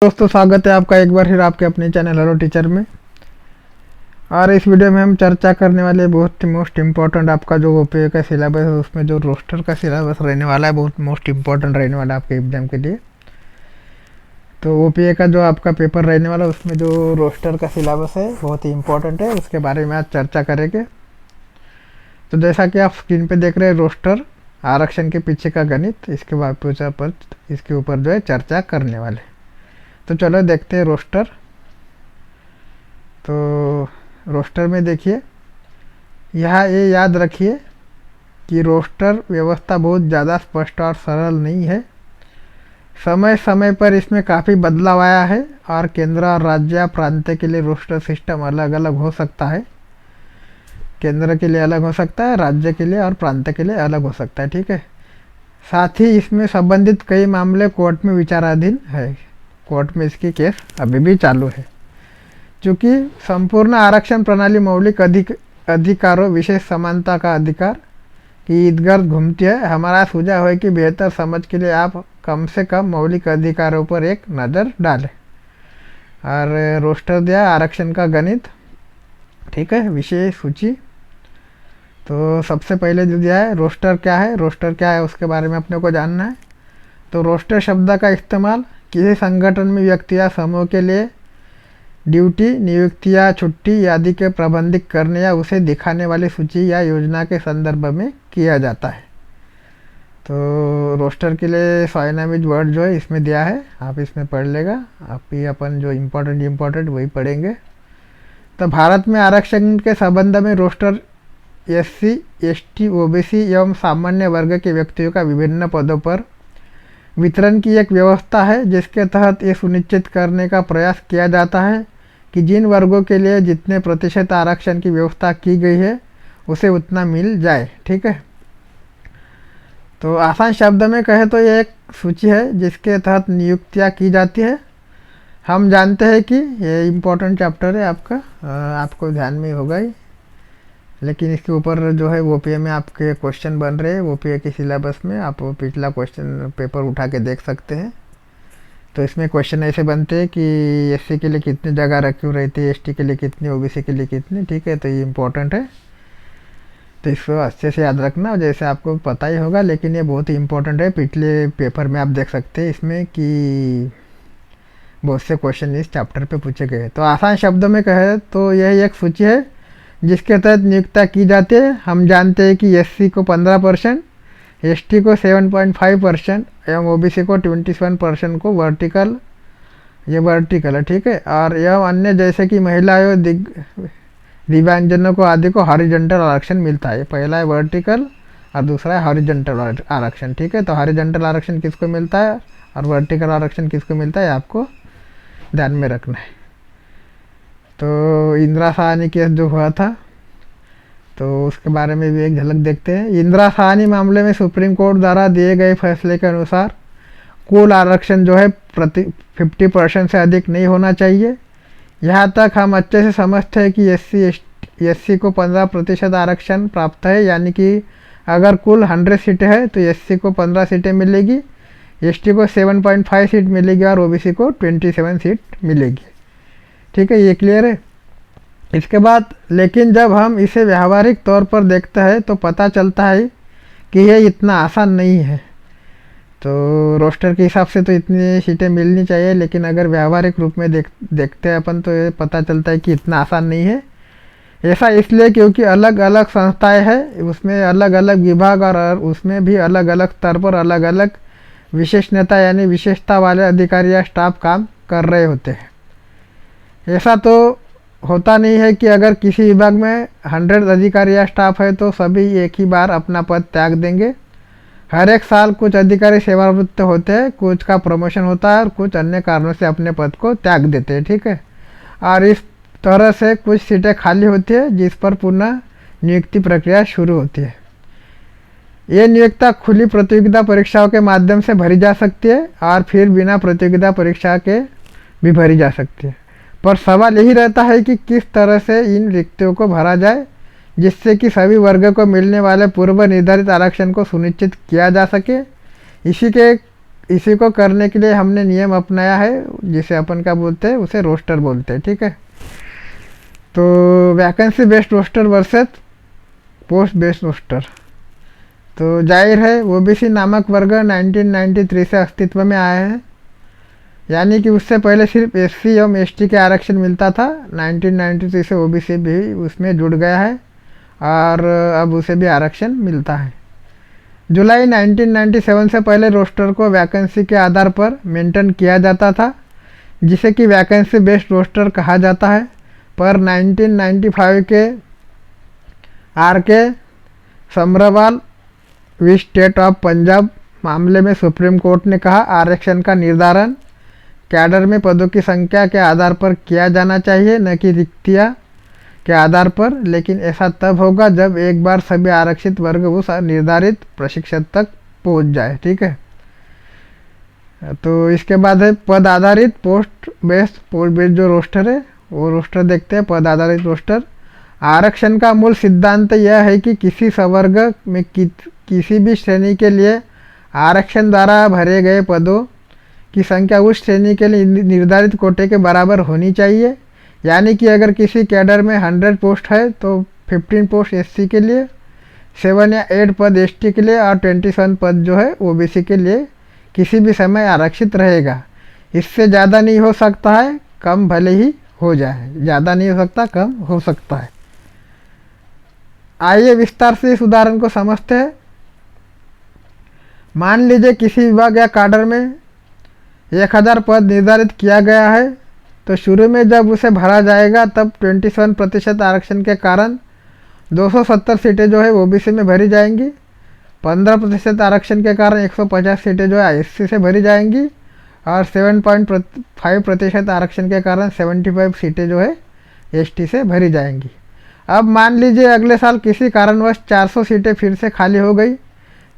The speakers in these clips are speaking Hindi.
दोस्तों, स्वागत है आपका एक बार फिर आपके अपने चैनल हेलो टीचर में। और इस वीडियो में हम चर्चा करने वाले बहुत मोस्ट इम्पोर्टेंट आपका जो ओपीए का सिलेबस है, उसमें जो रोस्टर का सिलेबस रहने वाला है बहुत मोस्ट इम्पोर्टेंट रहने वाला है आपके एग्जाम के लिए। तो ओपीए का जो आपका पेपर रहने वाला है उसमें जो रोस्टर का सिलेबस है बहुत ही इम्पोर्टेंट है, उसके बारे में आज चर्चा करेंगे। तो जैसा कि आप स्क्रीन पे देख रहे हैं, रोस्टर आरक्षण के पीछे का गणित, इसके ऊपर जो है चर्चा करने वाले। तो चलो देखते हैं रोस्टर। तो रोस्टर में देखिए, यहाँ ये याद रखिए कि रोस्टर व्यवस्था बहुत ज़्यादा स्पष्ट और सरल नहीं है। समय समय पर इसमें काफ़ी बदलाव आया है और केंद्र और राज्य या प्रांत के लिए रोस्टर सिस्टम अलग अलग हो सकता है। केंद्र के लिए अलग हो सकता है, राज्य के लिए और प्रांत के लिए अलग हो सकता है, ठीक है। साथ ही इसमें संबंधित कई मामले कोर्ट में विचाराधीन है। कोर्ट में इसकी केस अभी भी चालू है। चूँकि संपूर्ण आरक्षण प्रणाली मौलिक अधिकारों विशेष समानता का अधिकार की इर्द-गिर्द घूमती है, हमारा सुझाव है कि बेहतर समझ के लिए आप कम से कम मौलिक अधिकारों पर एक नज़र डालें। और रोस्टर दिया आरक्षण का गणित, ठीक है, विषय सूची। तो सबसे पहले जो दिया है रोस्टर क्या है, रोस्टर क्या है उसके बारे में अपने को जानना है। तो रोस्टर शब्द का इस्तेमाल किसी संगठन में व्यक्ति या समूह के लिए ड्यूटी, नियुक्ति या छुट्टी आदि के प्रबंधित करने या उसे दिखाने वाली सूची या योजना के संदर्भ में किया जाता है। तो रोस्टर के लिए साइनामिज वर्ड जो है इसमें दिया है, आप इसमें पढ़ लेगा। आप ही अपन जो इम्पोर्टेंट वही पढ़ेंगे। तो भारत में आरक्षण के संबंध में रोस्टर एससी, एसटी, ओबीसी एवं सामान्य वर्ग के व्यक्तियों का विभिन्न पदों पर वितरण की एक व्यवस्था है, जिसके तहत ये सुनिश्चित करने का प्रयास किया जाता है कि जिन वर्गों के लिए जितने प्रतिशत आरक्षण की व्यवस्था की गई है उसे उतना मिल जाए, ठीक है। तो आसान शब्द में कहे तो ये एक सूची है जिसके तहत नियुक्तियाँ की जाती है। हम जानते हैं कि ये इम्पोर्टेंट चैप्टर है आपका, आपको ध्यान में होगा ही, लेकिन इसके ऊपर जो है ओपीए में आपके क्वेश्चन बन रहे हैं। ओपीए के सिलेबस में आप पिछला क्वेश्चन पेपर उठा के देख सकते हैं। तो इसमें क्वेश्चन ऐसे बनते हैं कि एससी के लिए कितनी जगह रखी रहती है, एसटी के लिए कितनी, ओबीसी के लिए कितनी, ठीक है। तो ये इम्पोर्टेंट है, तो इसको अच्छे से याद रखना। जैसे आपको पता ही होगा, लेकिन ये बहुत ही इम्पोर्टेंट है। पिछले पेपर में आप देख सकते हैं इसमें कि बहुत से क्वेश्चन इस चैप्टर पे पूछे गए। तो आसान शब्दों में कहे तो यह एक सूची है जिसके तहत नियुक्तियाँ की जाती है। हम जानते हैं कि एससी को 15%, एसटी को 7.5% एवं ओबीसी को 27% को वर्टिकल, ये वर्टिकल है, ठीक है। और एवं अन्य जैसे कि महिलाओं, दिव्यांगजनों को आदि को हॉरिजॉन्टल आरक्षण मिलता है। पहला है वर्टिकल और दूसरा है हॉरिजॉन्टल आरक्षण, ठीक है। तो हॉरिजॉन्टल आरक्षण किसको मिलता है और वर्टिकल आरक्षण किसको मिलता है, आपको ध्यान में रखना है। तो इंदिरा साहनी केस जो हुआ था, तो उसके बारे में भी एक झलक देखते हैं। इंदिरा साहनी मामले में सुप्रीम कोर्ट द्वारा दिए गए फैसले के अनुसार कुल आरक्षण जो है 50% से अधिक नहीं होना चाहिए। यहाँ तक हम अच्छे से समझते हैं कि एससी को 15% आरक्षण प्राप्त है, यानी कि अगर कुल 100 सीटें हैं तो एससी को 15 सीटें मिलेगी, एसटी को 7.5 सीट मिलेगी और ओबीसी को 27 सीट मिलेगी, ठीक है। ये क्लियर है। इसके बाद लेकिन जब हम इसे व्यावहारिक तौर पर देखते हैं तो पता चलता है कि ये इतना आसान नहीं है। तो रोस्टर के हिसाब से तो इतनी सीटें मिलनी चाहिए, लेकिन अगर व्यावहारिक रूप में देखते हैं अपन तो ये पता चलता है कि इतना आसान नहीं है। ऐसा इसलिए क्योंकि अलग अलग संस्थाएं हैं, उसमें अलग अलग विभाग और उसमें भी अलग अलग स्तर पर अलग अलग विशेषज्ञता यानी विशेषता वाले अधिकारी या स्टाफ काम कर रहे होते हैं। ऐसा तो होता नहीं है कि अगर किसी विभाग में 100 अधिकारी या स्टाफ है तो सभी एक ही बार अपना पद त्याग देंगे। हर एक साल कुछ अधिकारी सेवानिवृत्त होते हैं, कुछ का प्रमोशन होता है और कुछ अन्य कारणों से अपने पद को त्याग देते हैं, ठीक है। और इस तरह से कुछ सीटें खाली होती है जिस पर पुनः नियुक्ति प्रक्रिया शुरू होती है। ये नियुक्ति खुली प्रतियोगिता परीक्षाओं के माध्यम से भरी जा सकती है और फिर बिना प्रतियोगिता परीक्षा के भी भरी जा सकती है। पर सवाल यही रहता है कि किस तरह से इन रिक्तियों को भरा जाए जिससे कि सभी वर्ग को मिलने वाले पूर्व निर्धारित आरक्षण को सुनिश्चित किया जा सके। इसी को करने के लिए हमने नियम अपनाया है, जिसे अपन क्या बोलते हैं, उसे रोस्टर बोलते हैं। ठीक है, तो vacancy based roster versus post based roster. तो जाहिर है ओबीसी नामक वर्ग 1993 से अस्तित्व में आया है, यानी कि उससे पहले सिर्फ एससी एवं एसटी के आरक्षण मिलता था। 1993 से ओबीसी भी उसमें जुड़ गया है और अब उसे भी आरक्षण मिलता है। जुलाई 1997 से पहले रोस्टर को वैकेंसी के आधार पर मेंटेन किया जाता था, जिसे कि वैकेंसी बेस्ड रोस्टर कहा जाता है। पर 1995 के आर के समरवाल वी स्टेट ऑफ पंजाब मामले में सुप्रीम कोर्ट ने कहा आरक्षण का निर्धारण कैडर में पदों की संख्या के आधार पर किया जाना चाहिए, न कि रिक्तियाँ के आधार पर। लेकिन ऐसा तब होगा जब एक बार सभी आरक्षित वर्ग उस निर्धारित प्रशिक्षण तक पहुंच जाए। ठीक है, तो इसके बाद है पद आधारित पोस्ट बेस्ड जो रोस्टर है वो रोस्टर देखते हैं। पद आधारित रोस्टर आरक्षण का मूल सिद्धांत यह है कि किसी संवर्ग में किसी भी श्रेणी के लिए आरक्षण द्वारा भरे गए पदों की संख्या उस श्रेणी के लिए निर्धारित कोटे के बराबर होनी चाहिए। यानी कि अगर किसी कैडर में 100 पोस्ट है तो 15 पोस्ट एससी के लिए, 7 या 8 पद एसटी के लिए और 27 पद जो है ओबीसी के लिए किसी भी समय आरक्षित रहेगा। इससे ज़्यादा नहीं हो सकता है, कम भले ही हो जाए, ज़्यादा नहीं हो सकता, कम हो सकता है। आइए विस्तार से इस उदाहरण को समझते हैं। मान लीजिए किसी विभाग या कैडर में 1000 पद निर्धारित किया गया है, तो शुरू में जब उसे भरा जाएगा तब 27% आरक्षण के कारण 270 सीटें जो है ओबीसी में भरी जाएंगी, 15% आरक्षण के कारण 150 सीटें जो है एससी से भरी जाएंगी और 7.5% आरक्षण के कारण 75 सीटें जो है एसटी से भरी जाएंगी। अब मान लीजिए अगले साल किसी कारणवश 400 सीटें फिर से खाली हो गई,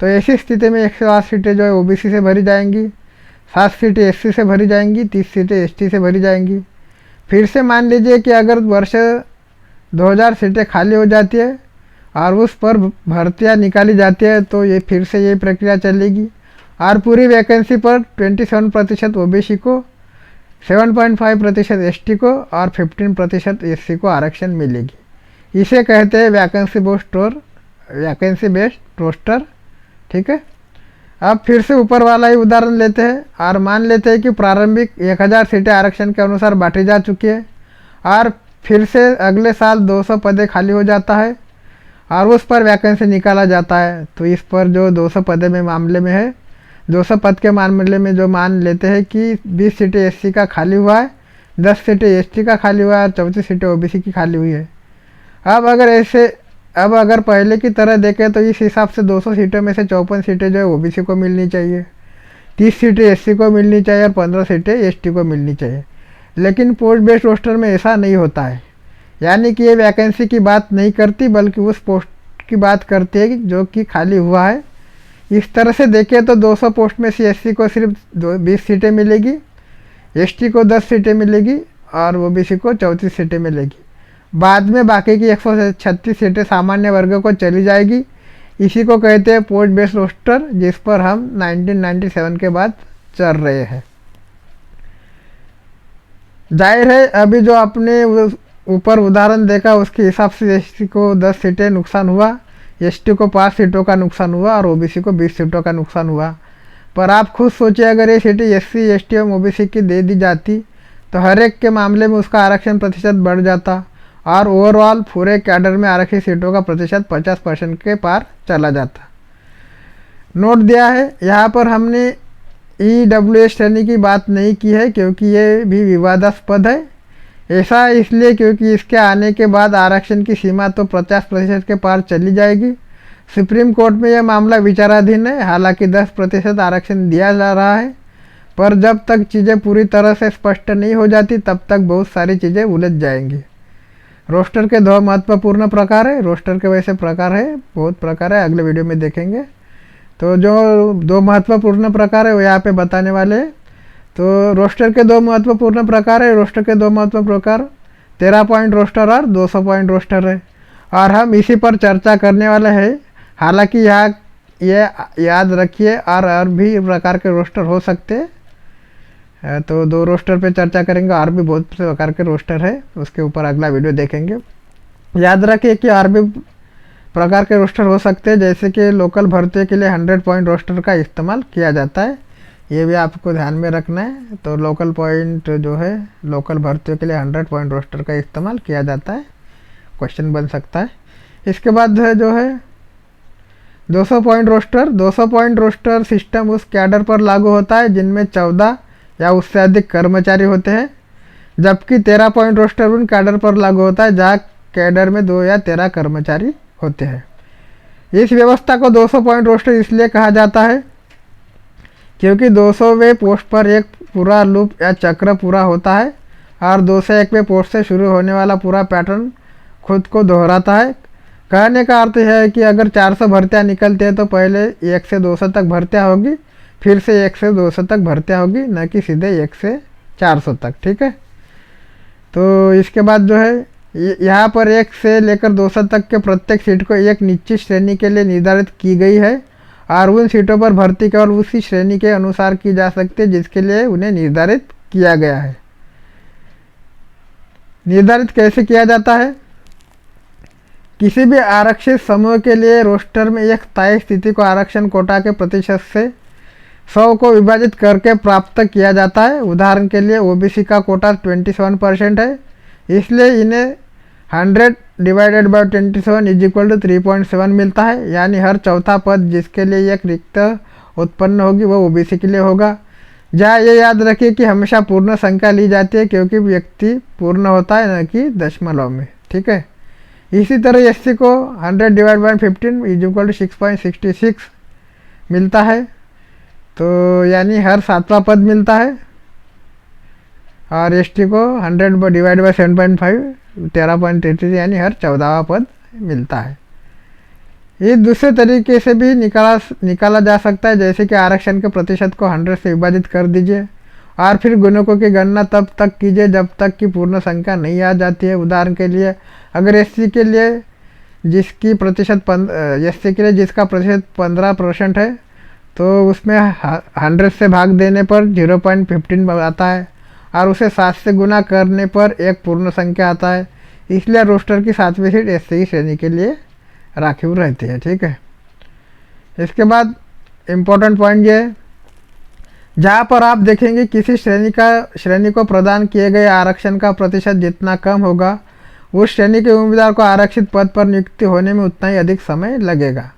तो ऐसी स्थिति में 108 सीटें जो है ओबीसी से भरी जाएंगी, 7 सीटें एससी से भरी जाएंगी, 30 सीटें एसटी से भरी जाएंगी। फिर से मान लीजिए कि अगर वर्ष 2000 सीटें खाली हो जाती है और उस पर भर्तियां निकाली जाती है, तो ये फिर से ये प्रक्रिया चलेगी और पूरी वैकेंसी पर 27% ओबीसी को, 7.5% एसटी को और 15% एससी को आरक्षण मिलेगी। इसे कहते हैं वैकेंसी बेस्ड रोस्टर। ठीक है, अब फिर से ऊपर वाला ही उदाहरण लेते हैं और मान लेते हैं कि प्रारंभिक 1000 सीटें आरक्षण के अनुसार बांटी जा चुकी है और फिर से अगले साल 200 पदें खाली हो जाता है और उस पर वैकेंसी निकाला जाता है। तो इस पर जो 200 पदे में मामले में है, 200 पद के मामले में जो मान लेते हैं कि 20 सीटें एससी का खाली हुआ है, 10 सीटें एसटी का खाली हुआ है और 34 सीटें ओबीसी की खाली हुई है। अब अगर पहले की तरह देखें तो इस हिसाब से 200 सीटों में से 54 सीटें जो है ओबीसी को मिलनी चाहिए, 30 सीटें एससी को मिलनी चाहिए और 15 सीटें एसटी को मिलनी चाहिए। लेकिन पोस्ट बेस्ड रोस्टर में ऐसा नहीं होता है, यानी कि ये वैकेंसी की बात नहीं करती बल्कि उस पोस्ट की बात करती है जो कि खाली हुआ है। इस तरह से देखें तो 200 पोस्ट में से एससी को सिर्फ 20 सीटें मिलेगी, एसटी को 10 सीटें मिलेगी और ओबीसी को 34 सीटें मिलेगी। बाद में बाकी की 136 सीटें सामान्य वर्ग को चली जाएगी। इसी को कहते हैं पोस्ट बेस्ड रोस्टर, जिस पर हम 1997 के बाद चल रहे हैं। जाहिर है अभी जो आपने ऊपर उदाहरण देखा उसके हिसाब से एसटी को 10 सीटें नुकसान हुआ, एसटी को 5 सीटों का नुकसान हुआ और ओबीसी को 20 सीटों का नुकसान हुआ। पर आप खुद सोचिए अगर ये सीटें एससी एसटी और ओबीसी की दे दी जाती तो हर एक के मामले में उसका आरक्षण प्रतिशत बढ़ जाता और ओवरऑल पूरे कैडर में आरक्षित सीटों का प्रतिशत 50% के पार चला जाता। नोट दिया है, यहाँ पर हमने ईडब्ल्यूएस श्रेणी की बात नहीं की है क्योंकि ये भी विवादास्पद है। ऐसा इसलिए क्योंकि इसके आने के बाद आरक्षण की सीमा तो 50% के पार चली जाएगी। सुप्रीम कोर्ट में यह मामला विचाराधीन है, हालांकि 10% आरक्षण दिया जा रहा है, पर जब तक चीज़ें पूरी तरह से स्पष्ट नहीं हो जाती तब तक बहुत सारी चीज़ें उलझ जाएंगी। रोस्टर के 2 महत्वपूर्ण प्रकार है। रोस्टर के वैसे प्रकार है, बहुत प्रकार है, अगले वीडियो में देखेंगे। तो जो 2 महत्वपूर्ण प्रकार है वो यहाँ पे बताने वाले हैं। तो रोस्टर के 2 महत्वपूर्ण प्रकार है। रोस्टर के 2 महत्वपूर्ण प्रकार 13 पॉइंट रोस्टर और 200 पॉइंट रोस्टर है और हम इसी पर चर्चा करने वाले हैं। हालांकि यहाँ ये याद रखिए। और भी प्रकार के रोस्टर हो सकते हैं, तो 2 रोस्टर पे चर्चा करेंगे। और भी बहुत प्रकार के रोस्टर है, उसके ऊपर अगला वीडियो देखेंगे। याद रखिए कि और भी प्रकार के रोस्टर हो सकते हैं, जैसे कि लोकल भर्तियों के लिए 100 पॉइंट रोस्टर का इस्तेमाल किया जाता है, ये भी आपको ध्यान में रखना है। तो लोकल पॉइंट जो है, लोकल भर्तियों के लिए 100 पॉइंट रोस्टर का इस्तेमाल किया जाता है, क्वेश्चन बन सकता है। इसके बाद जो है 200 point roster. 200 point roster system उस कैडर पर लागू होता है जिनमें 14 या उससे अधिक कर्मचारी होते हैं, जबकि 13 पॉइंट रोस्टर उन कैडर पर लागू होता है जहाँ कैडर में 2 या 13 कर्मचारी होते हैं। इस व्यवस्था को 200 पॉइंट रोस्टर इसलिए कहा जाता है क्योंकि 200वें पोस्ट पर एक पूरा लूप या चक्र पूरा होता है और 201वें पोस्ट से शुरू होने वाला पूरा पैटर्न खुद को दोहराता है। कहने का अर्थ है कि अगर 400 भर्तियाँ निकलती है तो पहले 1 से 200 तक भर्तियाँ होगी, फिर से 1 से 200 तक भर्तियाँ होगी, न कि सीधे 1 से 400 तक। ठीक है, तो इसके बाद जो है यहाँ पर 1 से लेकर 200 तक के प्रत्येक सीट को एक निश्चित श्रेणी के लिए निर्धारित की गई है और उन सीटों पर भर्ती केवल उसी श्रेणी के अनुसार की जा सकती है जिसके लिए उन्हें निर्धारित किया गया है। निर्धारित कैसे किया जाता है? किसी भी आरक्षित समूह के लिए रोस्टर में एक स्थायी स्थिति को आरक्षण कोटा के प्रतिशत से 100 को विभाजित करके प्राप्त किया जाता है। उदाहरण के लिए ओबीसी का कोटा 27% है, इसलिए इन्हें 100 divided by 27 is equal to 3.7 मिलता है। यानी हर चौथा पद जिसके लिए एक रिक्त उत्पन्न होगी वो ओबीसी के लिए होगा। जहाँ ये याद रखिए कि हमेशा पूर्ण संख्या ली जाती है क्योंकि व्यक्ति पूर्ण होता है, न कि दशमलव में। ठीक है, इसी तरह एससी को 100 divide by 15 is equal to 6.66 मिलता है, तो यानी हर 7वां पद मिलता है। और एसटी को 100 डिवाइड बाय 7.5 13.33 यानी हर 14वां पद मिलता है। ये दूसरे तरीके से भी निकाला जा सकता है, जैसे कि आरक्षण के प्रतिशत को 100 से विभाजित कर दीजिए और फिर गुणकों की गणना तब तक कीजिए जब तक कि पूर्ण संख्या नहीं आ जाती है। उदाहरण के लिए अगर एससी के लिए जिसका प्रतिशत 15% है तो उसमें 100 से भाग देने पर 0.15 आता है और उसे 7 से गुना करने पर एक पूर्ण संख्या आता है। इसलिए रोस्टर की 7वीं सीट एससी श्रेणी के लिए राखिव रहती है। ठीक है, इसके बाद इम्पोर्टेंट पॉइंट ये है, जहाँ पर आप देखेंगे किसी श्रेणी को प्रदान किए गए आरक्षण का प्रतिशत जितना कम होगा उस श्रेणी के उम्मीदवार को आरक्षित पद पर नियुक्ति होने में उतना ही अधिक समय लगेगा।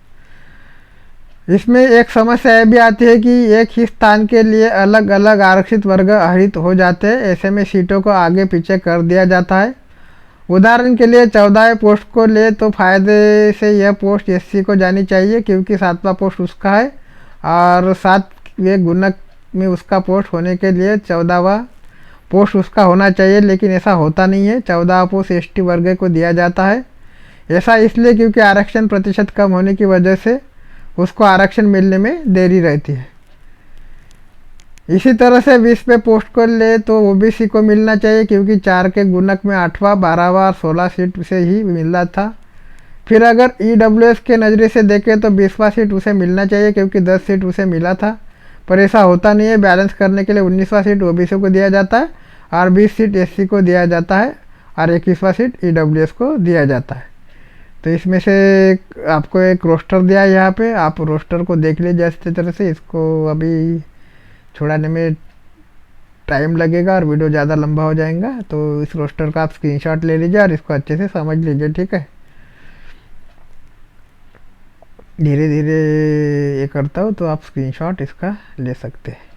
इसमें एक समस्या यह भी आती है कि एक ही स्थान के लिए अलग अलग आरक्षित वर्ग आहरित हो जाते हैं, ऐसे में सीटों को आगे पीछे कर दिया जाता है। उदाहरण के लिए 14वें पोस्ट को ले तो फायदे से यह पोस्ट एससी को जानी चाहिए क्योंकि 7वां पोस्ट उसका है और 7वें गुणक में उसका पोस्ट होने के लिए 14वां पोस्ट उसका होना चाहिए, लेकिन ऐसा होता नहीं है। 14वां पोस्ट एसटी वर्ग को दिया जाता है। ऐसा इसलिए क्योंकि आरक्षण प्रतिशत कम होने की वजह से उसको आरक्षण मिलने में देरी रहती है। इसी तरह से 20वें पोस्ट को ले तो ओबीसी को मिलना चाहिए क्योंकि 4 के गुणक में 8वां 12वां और 16 सीट उसे ही मिला था। फिर अगर ईडब्ल्यूएस के नज़रिए से देखें तो 20वां सीट उसे मिलना चाहिए क्योंकि 10 सीट उसे मिला था, पर ऐसा होता नहीं है। बैलेंस करने के लिए 19वां सीट ओबीसी को दिया जाता है और 20 सीट एससी को दिया जाता है और 21वां सीट ईडब्ल्यूएस को दिया जाता है। तो इसमें से आपको एक रोस्टर दिया है, यहाँ पे आप रोस्टर को देख लीजिए अच्छी तरह से। इसको अभी छुड़ाने में टाइम लगेगा और वीडियो ज़्यादा लंबा हो जाएगा, तो इस रोस्टर का आप स्क्रीनशॉट ले लीजिए और इसको अच्छे से समझ लीजिए। ठीक है, धीरे धीरे ये करता हूँ तो आप स्क्रीनशॉट इसका ले सकते हैं।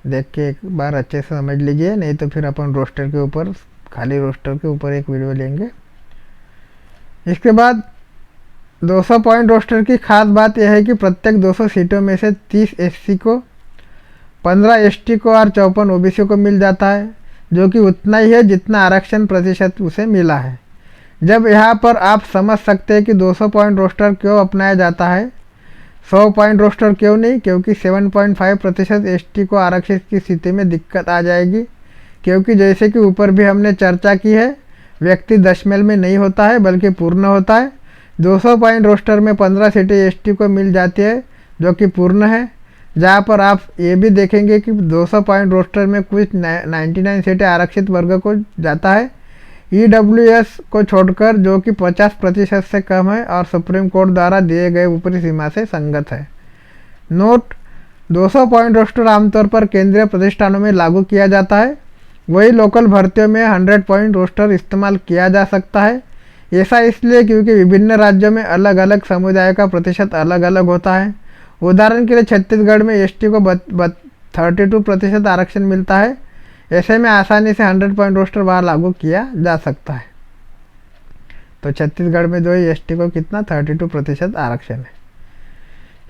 देख के एक बार अच्छे से समझ लीजिए, नहीं तो फिर अपन रोस्टर के ऊपर खाली रोस्टर के ऊपर एक वीडियो लेंगे। इसके बाद 200 पॉइंट रोस्टर की खास बात यह है कि प्रत्येक 200 सीटों में से 30 एससी को, 15 एसटी को और 54 ओबीसी को मिल जाता है, जो कि उतना ही है जितना आरक्षण प्रतिशत उसे मिला है। जब यहाँ पर आप समझ सकते हैं कि 200 पॉइंट रोस्टर क्यों अपनाया जाता है, 100 पॉइंट रोस्टर क्यों नहीं, क्योंकि 7.5% एसटी को आरक्षित की स्थिति में दिक्कत आ जाएगी। क्योंकि जैसे कि ऊपर भी हमने चर्चा की है, व्यक्ति दशमेल में नहीं होता है बल्कि पूर्ण होता है। 200 पॉइंट रोस्टर में 15 सीटें एसटी को मिल जाती है जो कि पूर्ण है, जहां पर आप ये भी देखेंगे कि 200 पॉइंट रोस्टर में कुछ 99 सीटें आरक्षित वर्ग को जाता है, ईडब्ल्यूएस को छोड़कर, जो कि 50% से कम है और सुप्रीम कोर्ट द्वारा दिए गए ऊपरी सीमा से संगत है। नोट: 200 पॉइंट रोस्टर आमतौर पर केंद्रीय प्रतिष्ठानों में लागू किया जाता है, वही लोकल भर्तियों में 100 पॉइंट रोस्टर इस्तेमाल किया जा सकता है। ऐसा इसलिए क्योंकि विभिन्न राज्यों में अलग अलग समुदाय का प्रतिशत अलग अलग होता है। उदाहरण के लिए छत्तीसगढ़ में एसटी को 32% आरक्षण मिलता है, ऐसे में आसानी से 100 पॉइंट रोस्टर वहाँ लागू किया जा सकता है। तो छत्तीसगढ़ में जो है एसटी को कितना 32% आरक्षण है।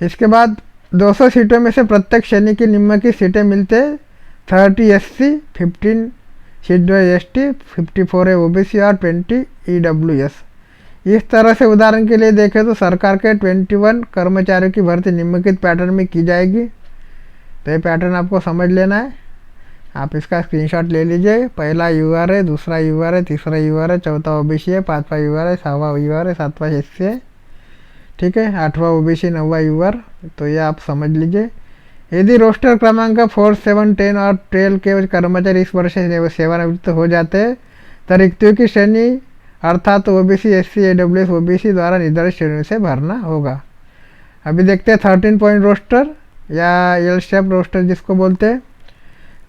इसके बाद 200 सीटों में से प्रत्येक श्रेणी की निम्नलिखित सीटें मिलते 30 एससी, 15 सीट जो है एसटी, 54 है ओबीसी और 20 ईडब्ल्यूएस। इस तरह से उदाहरण के लिए देखें तो सरकार के 21 कर्मचारियों की भर्ती निम्नलिखित पैटर्न में की जाएगी। तो ये पैटर्न आपको समझ लेना है, आप इसका स्क्रीनशॉट ले लीजिए। पहला यूआर है, दूसरा यूआर है, तीसरा यूआर है, चौथा ओबीसी है, पांचवा यूआर है, छठवां यूआर है, सातवां एससी है, ठीक है, आठवां ओबीसी, नौवां यूआर। तो ये आप समझ लीजिए। यदि रोस्टर क्रमांक 4, 7, 10 और 12 के कर्मचारी इस वर्ष से सेवानिवृत्त हो जाते हैं तो रिक्तियों की श्रेणी अर्थात ओबीसी, एससी, ईडब्ल्यूएस ओबीसी द्वारा निर्धारित श्रेणी से भरना होगा। अभी देखते हैं 13 पॉइंट रोस्टर या एल शेप रोस्टर जिसको बोलते हैं।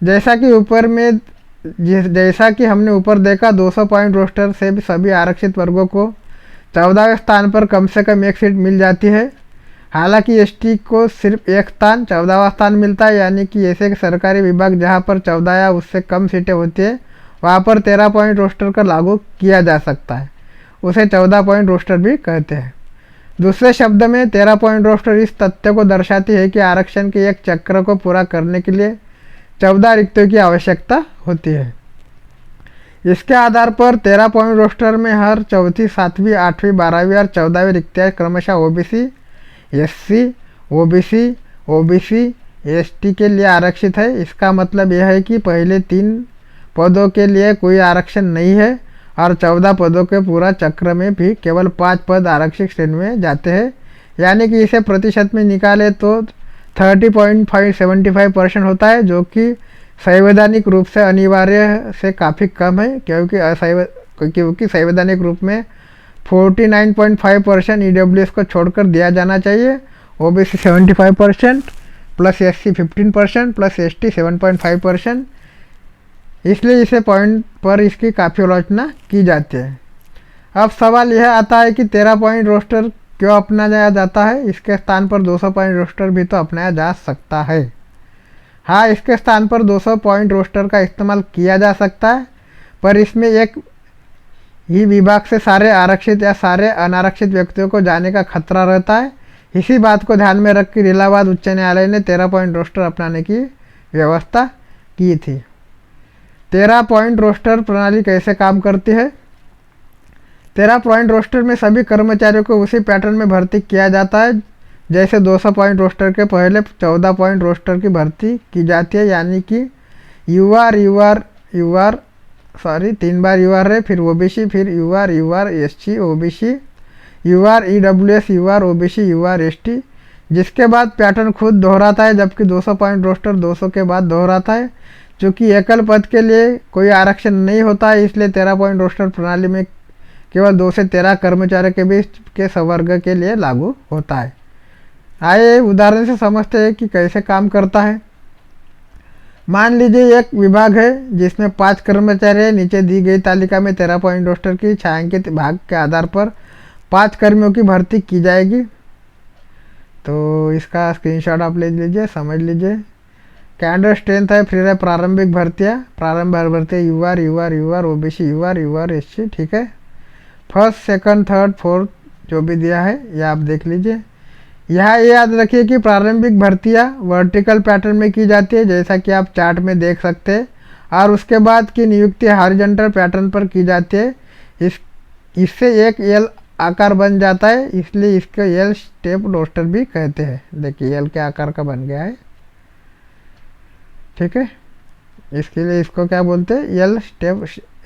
जैसा कि हमने ऊपर देखा, 200 पॉइंट रोस्टर से भी सभी आरक्षित वर्गों को 14वें स्थान पर कम से कम एक सीट मिल जाती है। हालांकि एसटी को सिर्फ एक स्थान 14वां स्थान मिलता है, यानी कि ऐसे सरकारी विभाग जहां पर 14 या उससे कम सीटें होती है वहां पर 13 पॉइंट रोस्टर का लागू किया जा सकता है, उसे 14 पॉइंट रोस्टर भी कहते हैं। दूसरे शब्द में 13 पॉइंट रोस्टर इस तथ्य को दर्शाती है कि आरक्षण के एक चक्र को पूरा करने के लिए 14 रिक्तियों की आवश्यकता होती है। इसके आधार पर 13 पॉइंट रोस्टर में हर चौथी, 7वीं, 8वीं, 12वीं और 14वीं रिक्तियाँ क्रमशः ओबीसी, एससी, ओबीसी, एसटी के लिए आरक्षित है। इसका मतलब यह है कि पहले 3 पदों के लिए कोई आरक्षण नहीं है और 14 पदों के पूरा चक्र में भी केवल 5 पद आरक्षित श्रेणी में जाते हैं, यानी कि इसे प्रतिशत में निकाले तो 30.75% होता है, जो कि संवैधानिक रूप से अनिवार्य से काफ़ी कम है, क्योंकि संवैधानिक रूप में 49.5% ईडब्ल्यूएस को छोड़कर दिया जाना चाहिए, OBC 75% plus SC 15% plus ST 7.5%। इसलिए इसे पॉइंट पर इसकी काफ़ी आलोचना की जाती है। अब सवाल यह आता है कि 13 पॉइंट रोस्टर क्यों अपनाया जाता है? इसके स्थान पर 200 पॉइंट रोस्टर भी तो अपनाया जा सकता है। हाँ, इसके स्थान पर 200 पॉइंट रोस्टर का इस्तेमाल किया जा सकता है, पर इसमें एक ही विभाग से सारे आरक्षित या सारे अनारक्षित व्यक्तियों को जाने का खतरा रहता है। इसी बात को ध्यान में रखकर इलाहाबाद उच्च न्यायालय ने 13 पॉइंट रोस्टर अपनाने की व्यवस्था की थी। 13 पॉइंट रोस्टर प्रणाली कैसे काम करती है? 13 पॉइंट रोस्टर में सभी कर्मचारियों को उसी पैटर्न में भर्ती किया जाता है जैसे 200 पॉइंट रोस्टर के पहले 14 पॉइंट रोस्टर की भर्ती की जाती है, यानी कि यूआर 3 बार यूआर है, फिर ओबीसी, फिर UR SC OBC, UR EWS, UR OBC, UR ST, जिसके बाद पैटर्न खुद दोहराता है, जबकि 200 पॉइंट रोस्टर 200 के बाद दोहराता है। चूँकि एकल पद के लिए कोई आरक्षण नहीं होता है, इसलिए 13 पॉइंट रोस्टर प्रणाली में केवल 2 से 13 कर्मचारियों के बीच के संवर्ग के लिए लागू होता है। आइए उदाहरण से समझते हैं कि कैसे काम करता है। मान लीजिए एक विभाग है जिसमें 5 कर्मचारी हैं। नीचे दी गई तालिका में 13 पॉइंट रोस्टर की छायांकित भाग के आधार पर 5 कर्मियों की भर्ती की जाएगी। तो इसका स्क्रीनशॉट आप ले लीजिए, समझ लीजिए। कैंडर स्ट्रेंथ है, फिर है प्रारंभिक भर्तियाँ यूआर ओबीसी, यूआर एससी, ठीक है। फर्स्ट, सेकंड, थर्ड, फोर्थ जो भी दिया है यह आप देख लीजिए। यहाँ ये याद रखिए कि प्रारंभिक भर्तियाँ वर्टिकल पैटर्न में की जाती है, जैसा कि आप चार्ट में देख सकते हैं, और उसके बाद की नियुक्ति हॉरिजॉन्टल पैटर्न पर की जाती है। इससे एक एल आकार बन जाता है, इसलिए इसको एल स्टेप रोस्टर भी कहते हैं। देखिए एल के आकार का बन गया है, ठीक है। इसके लिए इसको क्या बोलते हैं,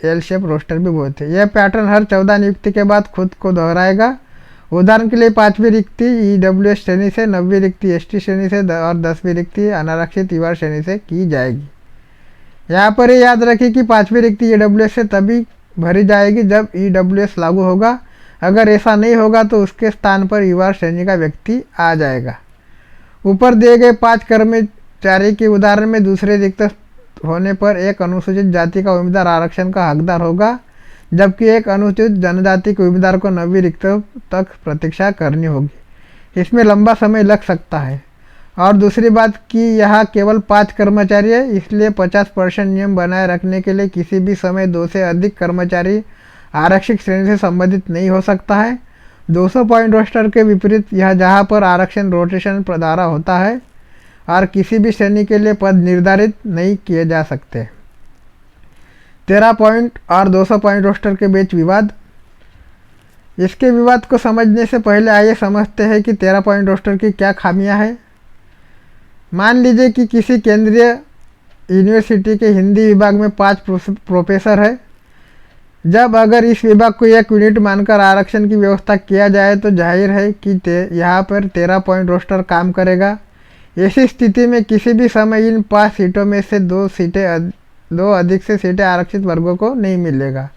एल शेप रोस्टर भी बोलते हैं। यह पैटर्न हर 14 नियुक्ति के बाद खुद को दोहराएगा। उदाहरण के लिए 5वीं रिक्ति ईडब्ल्यूएस श्रेणी से, 9वीं रिक्ति एसटी श्रेणी से और 10वीं रिक्ति अनारक्षित युवा श्रेणी से की जाएगी। यहाँ पर ये याद रखें कि 5वीं रिक्ति ईडब्ल्यूएस से तभी भरी जाएगी जब ईडब्ल्यूएस लागू होगा। अगर ऐसा नहीं होगा तो उसके स्थान पर युवा श्रेणी का व्यक्ति आ जाएगा। ऊपर दिए गए 5 कर्मचारी के उदाहरण में दूसरे रिक्त होने पर एक अनुसूचित जाति का उम्मीदवार आरक्षण का हकदार होगा, जबकि एक अनुसूचित जनजाति के उम्मीदवार को 9वीं रिक्त तक प्रतीक्षा करनी होगी। इसमें लंबा समय लग सकता है। और दूसरी बात कि यहाँ केवल 5 कर्मचारी है, इसलिए 50% नियम बनाए रखने के लिए किसी भी समय 2 से अधिक कर्मचारी आरक्षित श्रेणी से संबंधित नहीं हो सकता है। 200 पॉइंट रोस्टर के विपरीत यह जहाँ पर आरक्षण रोटेशन द्वारा होता है और किसी भी श्रेणी के लिए पद निर्धारित नहीं किए जा सकते। 13 पॉइंट और 200 पॉइंट रोस्टर के बीच विवाद। इसके विवाद को समझने से पहले आइए समझते हैं कि 13 पॉइंट रोस्टर की क्या खामियां हैं। मान लीजिए कि किसी केंद्रीय यूनिवर्सिटी के हिंदी विभाग में 5 प्रोफेसर है। जब अगर इस विभाग को एक यूनिट मानकर आरक्षण की व्यवस्था किया जाए तो जाहिर है कि यहाँ पर 13 पॉइंट रोस्टर काम करेगा। ऐसी स्थिति में किसी भी समय इन 5 सीटों में से 2 अधिक से सीटें आरक्षित वर्गों को नहीं मिलेगा,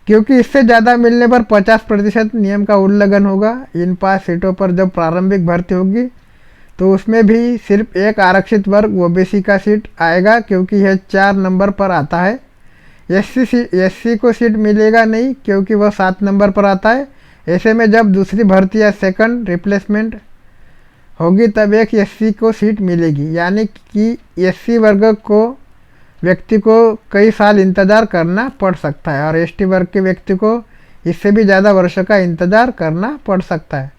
क्योंकि इससे ज़्यादा मिलने पर 50% नियम का उल्लंघन होगा। इन 5 सीटों पर जब प्रारंभिक भर्ती होगी तो उसमें भी सिर्फ एक आरक्षित वर्ग ओबीसी का सीट आएगा, क्योंकि यह 4 नंबर पर आता है। एससी को सीट मिलेगा नहीं, क्योंकि वह 7 नंबर पर आता है। ऐसे में जब दूसरी भर्ती या सेकंड रिप्लेसमेंट होगी तब एक एससी को सीट मिलेगी, यानी कि एससी वर्ग को व्यक्ति को कई साल इंतज़ार करना पड़ सकता है और एसटी वर्ग के व्यक्ति को इससे भी ज़्यादा वर्षों का इंतज़ार करना पड़ सकता है।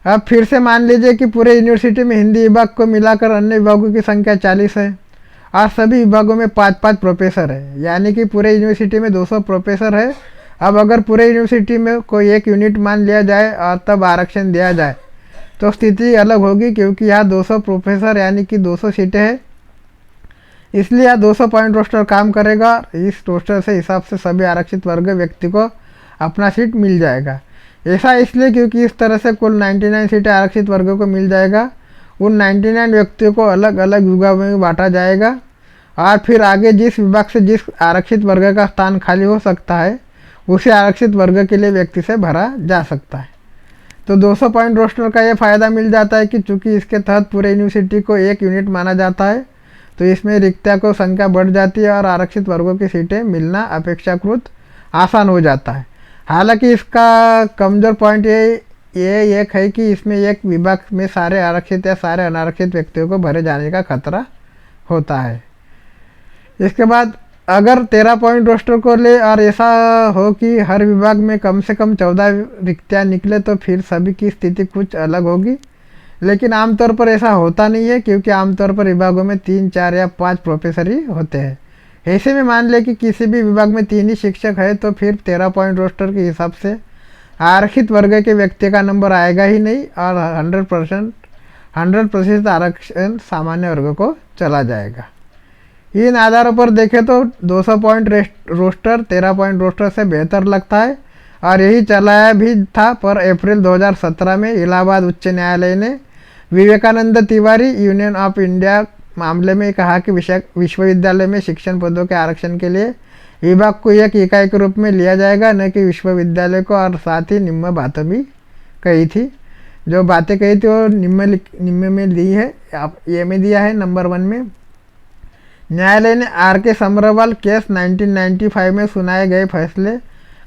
अब फिर से मान लीजिए कि पूरे यूनिवर्सिटी में हिंदी विभाग को मिलाकर अन्य विभागों की संख्या 40 है और सभी विभागों में 5-5 प्रोफेसर है, यानी कि पूरे यूनिवर्सिटी में 200 प्रोफेसर है। अब अगर पूरे यूनिवर्सिटी में कोई एक यूनिट मान लिया जाए और तब आरक्षण दिया जाए तो स्थिति अलग होगी, क्योंकि यहाँ 200 प्रोफेसर यानी कि 200 सीटें हैं। इसलिए यहाँ 200 पॉइंट रोस्टर काम करेगा। इस रोस्टर से हिसाब से सभी आरक्षित वर्ग व्यक्ति को अपना सीट मिल जाएगा। ऐसा इसलिए क्योंकि इस तरह से कुल 99 सीटें आरक्षित वर्गों को मिल जाएगा। उन 99 व्यक्तियों को अलग अलग विभागों में बांटा जाएगा और फिर आगे जिस विभाग से जिस आरक्षित वर्ग का स्थान खाली हो सकता है उसी आरक्षित वर्ग के लिए व्यक्ति से भरा जा सकता है। तो 200 पॉइंट रोस्टर का ये फ़ायदा मिल जाता है कि चूँकि इसके तहत पूरे यूनिवर्सिटी को एक यूनिट माना जाता है तो इसमें रिक्तियों को संख्या बढ़ जाती है और आरक्षित वर्गों की सीटें मिलना अपेक्षाकृत आसान हो जाता है। हालांकि इसका कमज़ोर पॉइंट ये एक है कि इसमें एक विभाग में सारे आरक्षित या सारे अनारक्षित व्यक्तियों को भरे जाने का खतरा होता है। इसके बाद अगर 13 पॉइंट रोस्टर को ले और ऐसा हो कि हर विभाग में कम से कम 14 रिक्तियाँ निकले तो फिर सभी की स्थिति कुछ अलग होगी। लेकिन आमतौर पर ऐसा होता नहीं है, क्योंकि आमतौर पर विभागों में 3, 4 या 5 प्रोफेसर ही होते हैं। ऐसे में मान लें कि किसी भी विभाग में 3 ही शिक्षक है तो फिर 13 पॉइंट रोस्टर के हिसाब से आरक्षित वर्ग के व्यक्ति का नंबर आएगा ही नहीं और 100% आरक्षण सामान्य वर्ग को चला जाएगा। इन आधारों पर देखें तो 200 पॉइंट रोस्टर 13 पॉइंट रोस्टर से बेहतर लगता है और यही चलाया भी था। पर अप्रैल 2017 में इलाहाबाद उच्च न्यायालय ने Vivekanand Tiwari union of India मामले में कहा कि विश्वविद्यालय में शिक्षण पदों के आरक्षण के लिए विभाग को एक इकाई के रूप में लिया जाएगा, न कि विश्वविद्यालय को। और साथ ही निम्न बातें भी कही थी। जो बातें कही थी वो निम्न में दी है, आप ये में दिया है नंबर 1 में। न्यायालय ने आर.के. समरवाल केस 1995 में सुनाए गए फैसले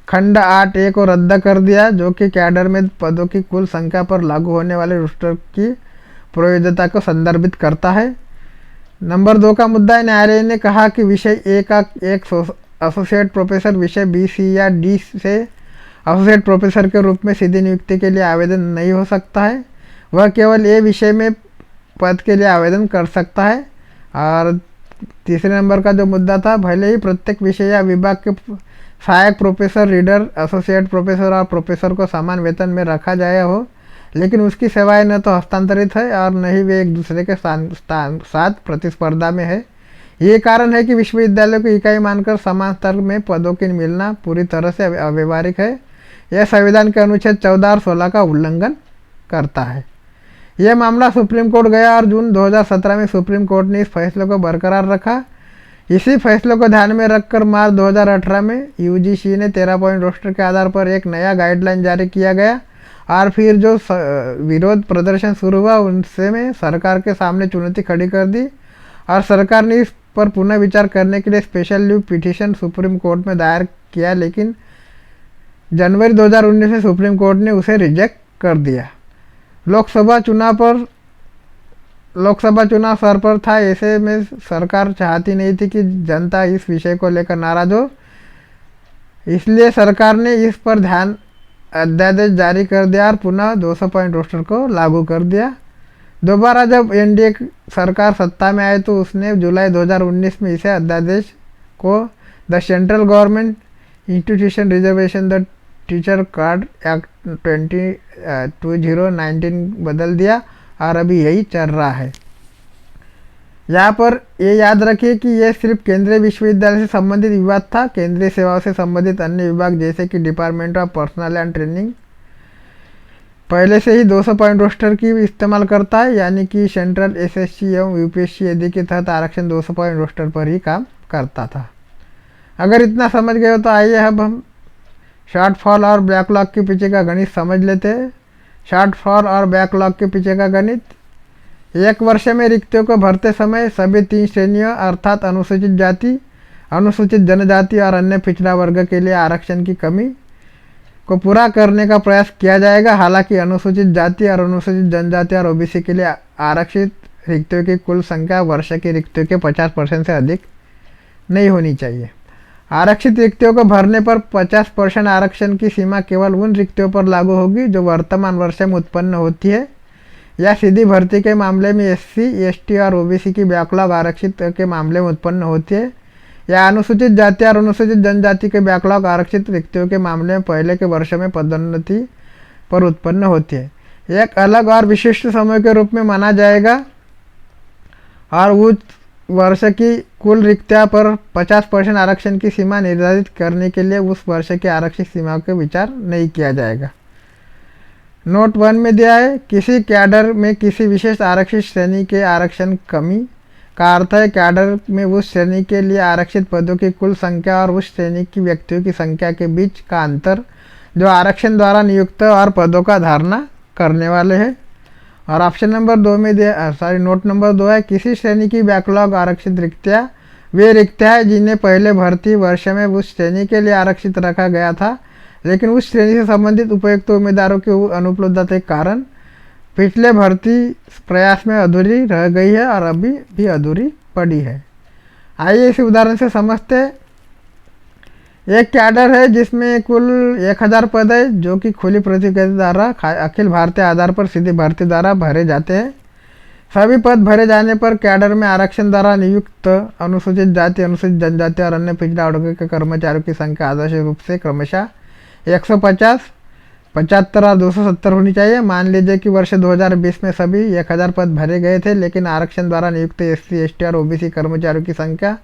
खंड 8A को रद्द कर दिया, जो कि कैडर में पदों की कुल संख्या पर लागू होने वाले रोस्टर की प्रयोज्यता को संदर्भित करता है। नंबर 2 का मुद्दा है, न्यायालय ने कहा कि विषय ए का एक एसोसिएट प्रोफेसर विषय बी, सी या डी से एसोसिएट प्रोफेसर के रूप में सीधी नियुक्ति के लिए आवेदन नहीं हो सकता है। वह केवल ए विषय में पद के लिए आवेदन कर सकता है। और तीसरे नंबर का जो मुद्दा था, भले ही प्रत्येक विषय या विभाग के सहायक प्रोफेसर, रीडर, एसोसिएट प्रोफेसर और प्रोफेसर को समान वेतन में रखा जाया हो, लेकिन उसकी सेवाएं न तो हस्तांतरित है और न ही वे एक दूसरे के साथ प्रतिस्पर्धा में है। ये कारण है कि विश्वविद्यालय को इकाई मानकर समान स्तर में पदों की मिलना पूरी तरह से अव्यवहारिक है। यह संविधान के अनुच्छेद 14 और 16 का उल्लंघन करता है। यह मामला सुप्रीम कोर्ट गया और जून 2017 में सुप्रीम कोर्ट ने इस फैसले को बरकरार रखा। इसी फैसले को ध्यान में रखकर मार्च 2018 में यूजीसी ने 13 पॉइंट रोस्टर के आधार पर एक नया गाइडलाइन जारी किया गया और फिर जो विरोध प्रदर्शन शुरू हुआ उनसे में सरकार के सामने चुनौती खड़ी कर दी और सरकार ने इस पर पुनः विचार करने के लिए special leave petition supreme court में दायर किया, लेकिन जनवरी 2019 में सुप्रीम कोर्ट ने उसे रिजेक्ट कर दिया। लोकसभा चुनाव सर पर था, ऐसे में सरकार चाहती नहीं थी कि जनता इस विषय को लेकर नाराज हो, इसलिए सरकार ने इस पर ध्यान अध्यादेश जारी कर दिया और पुनः 200 पॉइंट रोस्टर को लागू कर दिया। दोबारा जब एनडीए सरकार सत्ता में आए तो उसने जुलाई 2019 में इसे अध्यादेश को the central government institution reservation the teacher card act 2019 बदल दिया और अभी यही चल रहा है। यहाँ पर ये याद रखिए कि यह सिर्फ केंद्रीय विश्वविद्यालय से संबंधित विवाद था। केंद्रीय सेवाओं से संबंधित अन्य विभाग जैसे कि department of personal and training पहले से ही 200 पॉइंट रोस्टर की इस्तेमाल करता है, यानी कि सेंट्रल एसएससी एवं यूपीएससी आदि के तहत आरक्षण 200 पॉइंट रोस्टर पर ही काम करता था। अगर इतना समझ गए हो तो आइए अब हम शॉर्टफॉल और बैकलॉग के पीछे का गणित समझ लेते हैं। शॉर्टफॉल और बैकलॉग के पीछे का गणित, एक वर्ष में रिक्तियों को भरते समय सभी 3 श्रेणियों अर्थात अनुसूचित जाति, अनुसूचित जनजाति और अन्य पिछड़ा वर्ग के लिए आरक्षण की कमी को पूरा करने का प्रयास किया जाएगा। हालांकि अनुसूचित जाति और अनुसूचित जनजाति और ओबीसी के लिए आरक्षित रिक्तियों की कुल संख्या वर्ष की रिक्तियों के 50% से अधिक नहीं होनी चाहिए। आरक्षित रिक्तियों को भरने पर 50% आरक्षण की सीमा केवल उन रिक्तियों पर लागू होगी जो वर्तमान वर्ष में उत्पन्न होती है या सीधी भर्ती के मामले में एससी, एसटी और ओबीसी की बैकलॉग आरक्षित के मामले में उत्पन्न होती है या अनुसूचित जाति और अनुसूचित जनजाति के बैकलॉग आरक्षित रिक्तियों के मामले में पहले के वर्ष में पदोन्नति पर उत्पन्न होती है। एक अलग और विशिष्ट समय के रूप में माना जाएगा और उस वर्ष की कुल रिक्तियों पर 50% आरक्षण की सीमा निर्धारित करने के लिए उस वर्ष की आरक्षित सीमा का विचार नहीं किया जाएगा। नोट 1 में दिया है, किसी कैडर में किसी विशेष आरक्षित श्रेणी के आरक्षण कमी का अर्थ है कैडर में उस श्रेणी के लिए आरक्षित पदों की कुल संख्या और उस श्रेणी की व्यक्तियों की संख्या के बीच का अंतर जो आरक्षण द्वारा नियुक्त और पदों का धारणा करने वाले हैं। और ऑप्शन नंबर 2 में दिया नोट नंबर 2 है, किसी श्रेणी की बैकलॉग आरक्षित रिक्तियाँ वे रिक्तियाँ हैं जिन्हें पहले भर्ती वर्ष में उस श्रेणी के लिए आरक्षित रखा गया था, लेकिन उस श्रेणी से संबंधित उपयुक्त उम्मीदवारों की अनुपलब्धता के कारण पिछले भर्ती प्रयास में अधूरी रह गई है और अभी भी अधूरी पड़ी है। आइए इस उदाहरण से समझते हैं। एक कैडर है जिसमें कुल 1000 पद है जो कि खुली प्रतियोगिता द्वारा अखिल भारतीय आधार पर सीधी भर्ती द्वारा भरे जाते हैं। सभी पद भरे जाने पर कैडर में आरक्षण द्वारा नियुक्त अनुसूचित जाति, अनुसूचित जनजाति और अन्य पिछड़ा वर्ग के कर्मचारियों की संख्या आदर्श रूप से क्रमशः 150, 75 और 270 होनी चाहिए। मान लीजिए कि वर्ष 2020 में सभी 1000 पद भरे गए थे, लेकिन आरक्षण द्वारा नियुक्त एससी, एसटी और ओबीसी कर्मचारियों की संख्या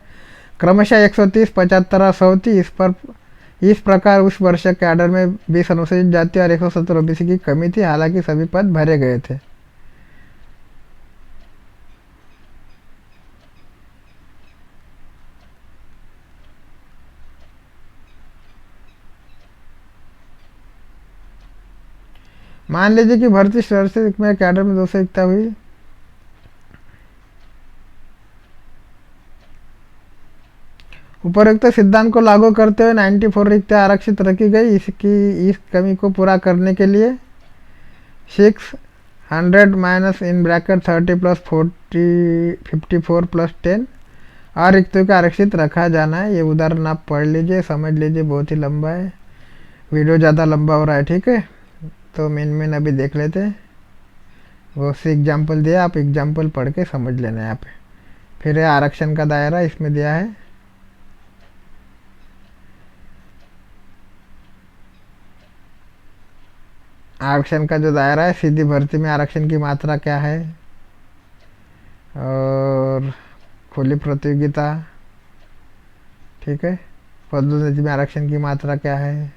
क्रमशः 130, 75 और 100 थी। इस प्रकार उस वर्ष कैडर में 20 अनुसूचित जाति और 170 ओबीसी की कमी थी, हालांकि सभी पद भरे गए थे। मान लीजिए कि भर्ती स्तर से में कैडर में 200 रिक्तियाँ हुई। उपरोक्त सिद्धांत को लागू करते हुए 94 रिक्तियाँ आरक्षित रखी गई। इस कमी को पूरा करने के लिए 600 minus in bracket 30 plus 54 plus 10 और रिक्तियों को आरक्षित रखा जाना है। ये उदाहरण आप पढ़ लीजिए, समझ लीजिए, बहुत ही लंबा है, वीडियो ज़्यादा लंबा हो रहा है, ठीक है। तो मेन अभी देख लेते हैं। वो से एग्जाम्पल दिया, आप एग्जाम्पल पढ़ के समझ लेना है यहाँ पे। फिर आरक्षण का दायरा इसमें दिया है। आरक्षण का जो दायरा है, सीधी भर्ती में आरक्षण की मात्रा क्या है और खुली प्रतियोगिता, ठीक है। पदोन्नति में आरक्षण की मात्रा क्या है,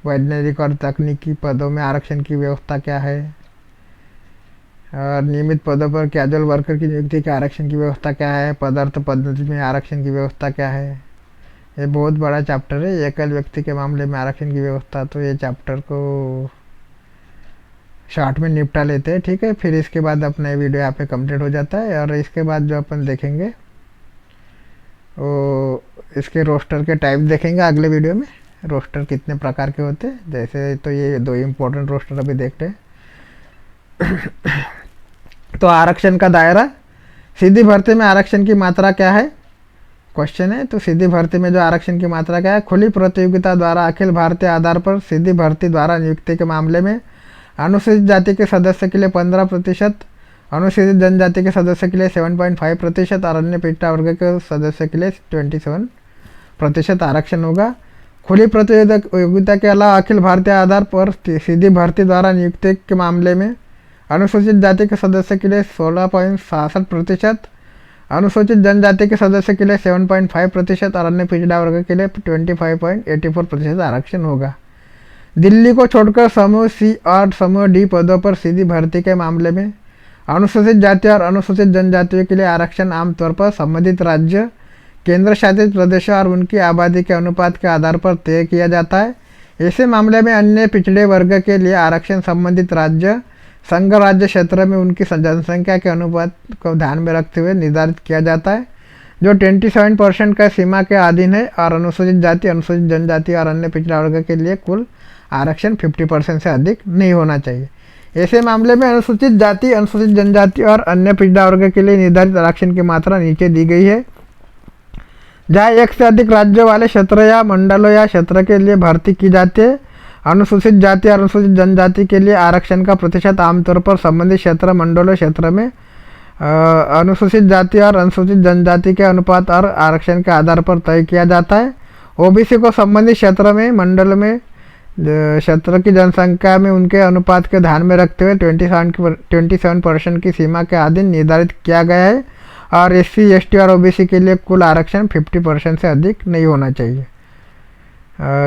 वैज्ञानिक और तकनीकी पदों में आरक्षण की व्यवस्था क्या है, और नियमित पदों पर कैजुअल वर्कर की नियुक्ति के आरक्षण की व्यवस्था क्या है, पदार्थ पद्धति में आरक्षण की व्यवस्था क्या है। ये बहुत बड़ा चैप्टर है, एकल व्यक्ति के मामले में आरक्षण की व्यवस्था। तो ये चैप्टर को शॉर्ट में निपटा लेते हैं, ठीक है। फिर इसके बाद अपना वीडियो यहाँ पे कंप्लीट हो जाता है। और इसके बाद जो अपन देखेंगे वो इसके रोस्टर के टाइप देखेंगे अगले वीडियो में, रोस्टर कितने प्रकार के होते हैं। जैसे तो ये दो इम्पोर्टेंट रोस्टर अभी देखते हैं। तो आरक्षण का दायरा, सीधी भर्ती में आरक्षण की मात्रा क्या है, क्वेश्चन है। तो सीधी भर्ती में जो आरक्षण की मात्रा क्या है, खुली प्रतियोगिता द्वारा अखिल भारतीय आधार पर सीधी भर्ती द्वारा नियुक्ति के मामले में अनुसूचित जाति के सदस्य के लिए 15%, अनुसूचित जनजाति के सदस्य के लिए 7.5% और अन्य पिछड़ा वर्ग के सदस्य के लिए 27% आरक्षण होगा। खुली प्रतियोगिता के अलावा अखिल भारतीय आधार पर सीधी भर्ती द्वारा नियुक्ति के मामले में अनुसूचित जाति के सदस्य के लिए 16.66%, अनुसूचित जनजाति के सदस्य के लिए 7.5% और अन्य पिछड़ा वर्ग के लिए 25.84% आरक्षण होगा। दिल्ली को छोड़कर समूह सी और समूह डी पदों पर सीधी भर्ती के मामले में अनुसूचित जाति और अनुसूचित जनजातियों के लिए आरक्षण आमतौर पर संबंधित राज्य, केंद्र शासित प्रदेशों और उनकी आबादी के अनुपात के आधार पर तय किया जाता है। ऐसे मामले में अन्य पिछड़े वर्ग के लिए आरक्षण संबंधित राज्य, संघ राज्य क्षेत्र में उनकी जनसंख्या के अनुपात को ध्यान में रखते हुए निर्धारित किया जाता है, जो 27% का सीमा के अधीन है। और अनुसूचित जाति, अनुसूचित जनजाति और अन्य पिछड़ा वर्ग के लिए कुल आरक्षण 50% से अधिक नहीं होना चाहिए। ऐसे मामले में अनुसूचित जाति, अनुसूचित जनजाति और अन्य पिछड़ा वर्ग के लिए निर्धारित आरक्षण की मात्रा नीचे दी गई है। जहाँ एक से अधिक राज्यों वाले क्षेत्र या मंडलों या क्षेत्र के लिए भर्ती की जाती है, अनुसूचित जाति और अनुसूचित जनजाति के लिए आरक्षण का प्रतिशत आमतौर पर संबंधित क्षेत्र, मंडलों, क्षेत्र में अनुसूचित जाति और अनुसूचित जनजाति के अनुपात और आरक्षण के आधार पर तय किया जाता है। ओबीसी को संबंधित क्षेत्र में, मंडल में, क्षेत्र की जनसंख्या में उनके अनुपात के ध्यान में रखते हुए 27% की सीमा के अधीन निर्धारित किया गया है। और एससी, एसटी और ओबीसी के लिए कुल आरक्षण 50% से अधिक नहीं होना चाहिए।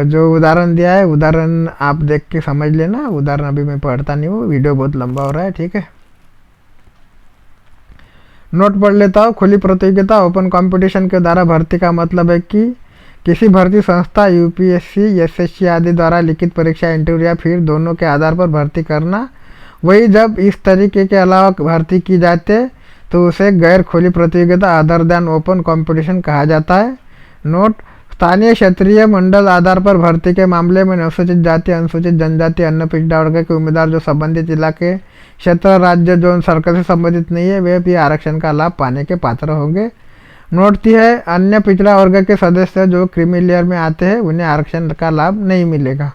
जो उदाहरण दिया है, उदाहरण आप देख के समझ लेना। उदाहरण अभी मैं पढ़ता नहीं हूँ, वीडियो बहुत लंबा हो रहा है, ठीक है। नोट पढ़ लेता हूँ। खुली प्रतियोगिता, ओपन कंपटीशन के द्वारा भर्ती का मतलब है कि किसी भर्ती संस्था, यूपीएससी, एसएससी आदि द्वारा लिखित परीक्षा, इंटरव्यू या फिर दोनों के आधार पर भर्ती करना। वही जब इस तरीके के अलावा भर्ती की जाती है तो उसे गैर खुली प्रतियोगिता, अदर दैन ओपन कंपटीशन कहा जाता है। नोट, स्थानीय, क्षेत्रीय, मंडल आधार पर भर्ती के मामले में अनुसूचित जाति, अनुसूचित जनजाति, अन्य पिछड़ा वर्ग के उम्मीदवार जो संबंधित इलाके, क्षेत्र, राज्य, जोन सर्कल से संबंधित नहीं है, वे भी आरक्षण का लाभ पाने के पात्र होंगे। नोटती है, अन्य पिछड़ा वर्ग के सदस्य जो क्रीमी लेयर में आते हैं उन्हें आरक्षण का लाभ नहीं मिलेगा।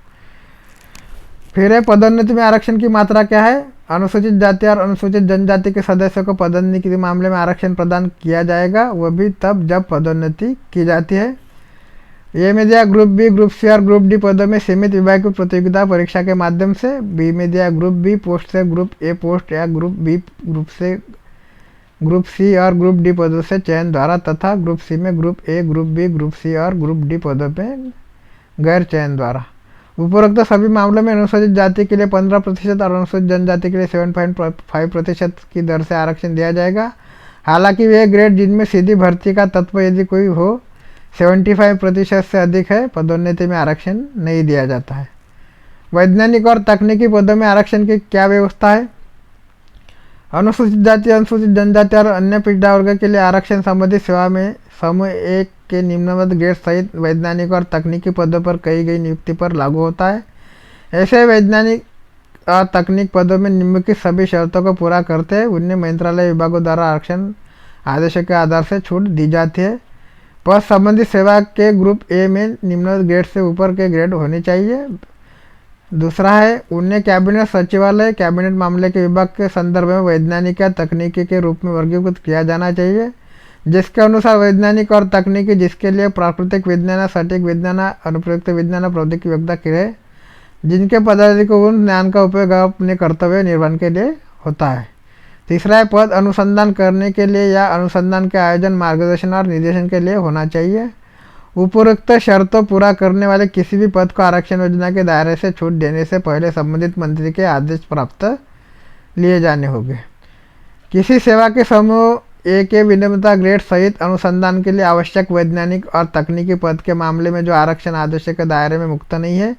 फिर है पदोन्नति में आरक्षण की मात्रा क्या है। अनुसूचित जाति और अनुसूचित जनजाति के सदस्यों को पदोन्नति के मामले में आरक्षण प्रदान किया जाएगा, वह भी तब जब पदोन्नति की जाती है। ए में दिया ग्रुप बी, ग्रुप सी और ग्रुप डी पदों में सीमित विभागीय प्रतियोगिता परीक्षा के माध्यम से। बी में दिया ग्रुप बी पोस्ट से ग्रुप ए पोस्ट या ग्रुप बी ग्रुप से ग्रुप सी और ग्रुप डी पदों से चयन द्वारा, तथा ग्रुप सी में group A, group B, group C और ग्रुप डी पदों में गैर चयन द्वारा। उपरोक्त सभी मामलों में अनुसूचित जाति के लिए 15% और अनुसूचित जनजाति के लिए 7.5% की दर से आरक्षण दिया जाएगा। हालांकि वे ग्रेड जिनमें सीधी भर्ती का तत्व यदि कोई हो 75% से अधिक है, पदोन्नति में आरक्षण नहीं दिया जाता है। वैज्ञानिक और तकनीकी पदों में आरक्षण की क्या व्यवस्था है। अनुसूचित जाति, अनुसूचित जनजाति और अन्य पिछड़ा वर्ग के लिए आरक्षण संबंधित सेवा में समूह एक के निम्नलिखित ग्रेड सहित वैज्ञानिक और तकनीकी पदों पर कई गई नियुक्ति पर लागू होता है। ऐसे वैज्ञानिक और तकनीक पदों में निम्नलिखित सभी शर्तों को पूरा करते हैं उन्हें मंत्रालय विभागों द्वारा आरक्षण आदेशों के आधार से छूट दी जाती है। पद संबंधित सेवा के ग्रुप ए में निम्नलिखित ग्रेड से ऊपर के ग्रेड होने चाहिए। दूसरा है, उन्हें कैबिनेट सचिवालय, कैबिनेट मामले के विभाग के संदर्भ में वैज्ञानिक या तकनीकी के रूप में वर्गीकृत किया जाना चाहिए, जिसके अनुसार वैज्ञानिक और तकनीकी जिसके लिए प्राकृतिक विज्ञान, सटीक विज्ञान, अनुप्रयुक्त विज्ञान, प्रौद्योगिकी योग्यता क्रिया, जिनके पदाधिकारी को उन ज्ञान का उपयोग अपने कर्तव्य निर्वहन के लिए होता है। तीसरा है पद अनुसंधान करने के लिए या अनुसंधान के आयोजन, मार्गदर्शन और निर्देशन के लिए होना चाहिए। उपरोक्त शर्तों पूरा करने वाले किसी भी पद को आरक्षण योजना के दायरे से छूट देने से पहले संबंधित मंत्री के आदेश प्राप्त लिए जाने होंगे। किसी सेवा के समूह ए के विनियमितता ग्रेड सहित अनुसंधान के लिए आवश्यक वैज्ञानिक और तकनीकी पद के मामले में जो आरक्षण आदेश के दायरे में मुक्त नहीं है,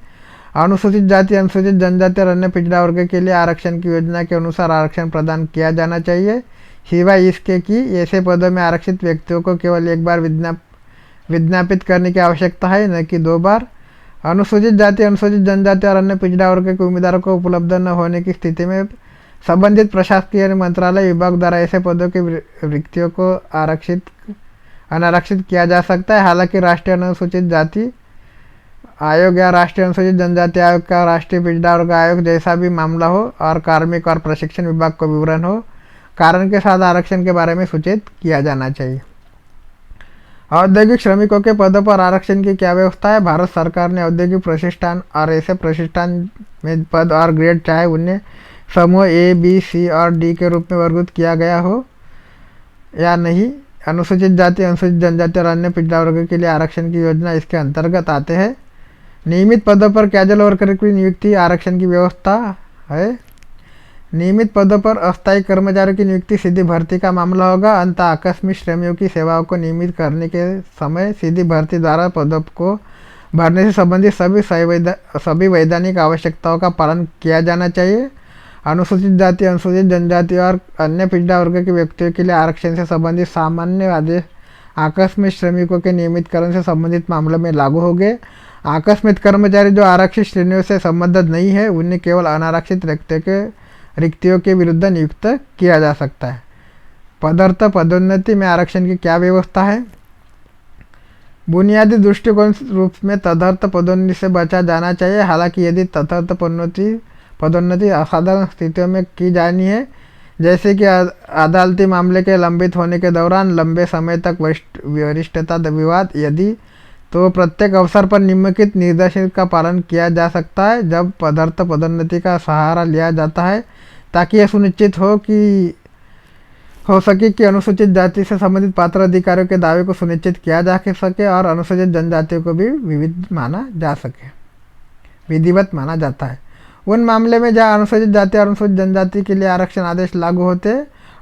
अनुसूचित जाति, अनुसूचित जनजाति और अन्य पिछड़ा वर्ग के लिए आरक्षण की योजना के अनुसार आरक्षण प्रदान किया जाना चाहिए, सिवाय इसके कि ऐसे पदों में आरक्षित व्यक्तियों को केवल एक बार विज्ञापित करने की आवश्यकता है, न कि 2 बार। अनुसूचित जाति, अनुसूचित जनजाति और अन्य पिछड़ा वर्ग के उम्मीदवारों को उपलब्ध न होने की स्थिति में संबंधित प्रशासकीय मंत्रालय विभाग द्वारा ऐसे पदों की रिक्तियों को अनारक्षित किया जा सकता है। हालांकि राष्ट्रीय अनुसूचित जाति आयोग या राष्ट्रीय अनुसूचित जनजाति आयोग का राष्ट्रीय पिछड़ा वर्ग आयोग जैसा भी मामला हो और कार्मिक और प्रशिक्षण विभाग को विवरण हो, कारण के साथ आरक्षण के बारे में सूचित किया जाना चाहिए। औद्योगिक श्रमिकों के पदों पर आरक्षण की क्या व्यवस्था है? भारत सरकार ने औद्योगिक प्रतिष्ठान और ऐसे प्रतिष्ठान में पद और ग्रेड चाहे उन्हें समूह ए, बी, सी और डी के रूप में वर्गीकृत किया गया हो या नहीं, अनुसूचित जाति, अनुसूचित जनजाति और अन्य पिछड़ा वर्ग के लिए आरक्षण की योजना इसके अंतर्गत आते हैं। नियमित पदों पर कैजुअल वर्कर की नियुक्ति आरक्षण की व्यवस्था है। नियमित पदों पर अस्थायी कर्मचारियों की नियुक्ति सीधी भर्ती का मामला होगा। अंततः आकस्मिक श्रमियों की सेवाओं को नियमित करने के समय सीधी भर्ती द्वारा पदों को भरने से संबंधित सभी वैधानिक आवश्यकताओं का पालन किया जाना चाहिए। अनुसूचित जाति, अनुसूचित जनजाति और अन्य पिछड़ा वर्ग के व्यक्तियों के लिए आरक्षण से संबंधित सामान्य आदेश आकस्मिक श्रमिकों के नियमितकरण से संबंधित मामलों में लागू होंगे। आकस्मिक कर्मचारी जो आरक्षित श्रेणियों से संबद्ध नहीं है, उन्हें केवल अनारक्षित रिक्तियों के विरुद्ध नियुक्त किया जा सकता है। पदर्थ पदोन्नति में आरक्षण की क्या व्यवस्था है? बुनियादी दृष्टिकोण रूप में तदर्थ पदोन्नति से बचा जाना चाहिए। हालांकि यदि तदर्थ पदोन्नति असाधारण स्थितियों में की जानी है, जैसे कि अदालती मामले के लंबित होने के दौरान लंबे समय तक वरिष्ठता विवाद, यदि तो प्रत्येक अवसर पर निम्नलिखित निर्देशों का पालन किया जा सकता है। जब पदर्थ पदोन्नति का सहारा लिया जाता है ताकि यह सुनिश्चित हो सके कि अनुसूचित जाति से संबंधित पात्र अधिकारियों के दावे को सुनिश्चित किया जा सके और अनुसूचित जनजातियों को भी विधिवत माना जाता है। उन मामले में जहां अनुसूचित जाति और अनुसूचित जनजाति के लिए आरक्षण आदेश लागू होते,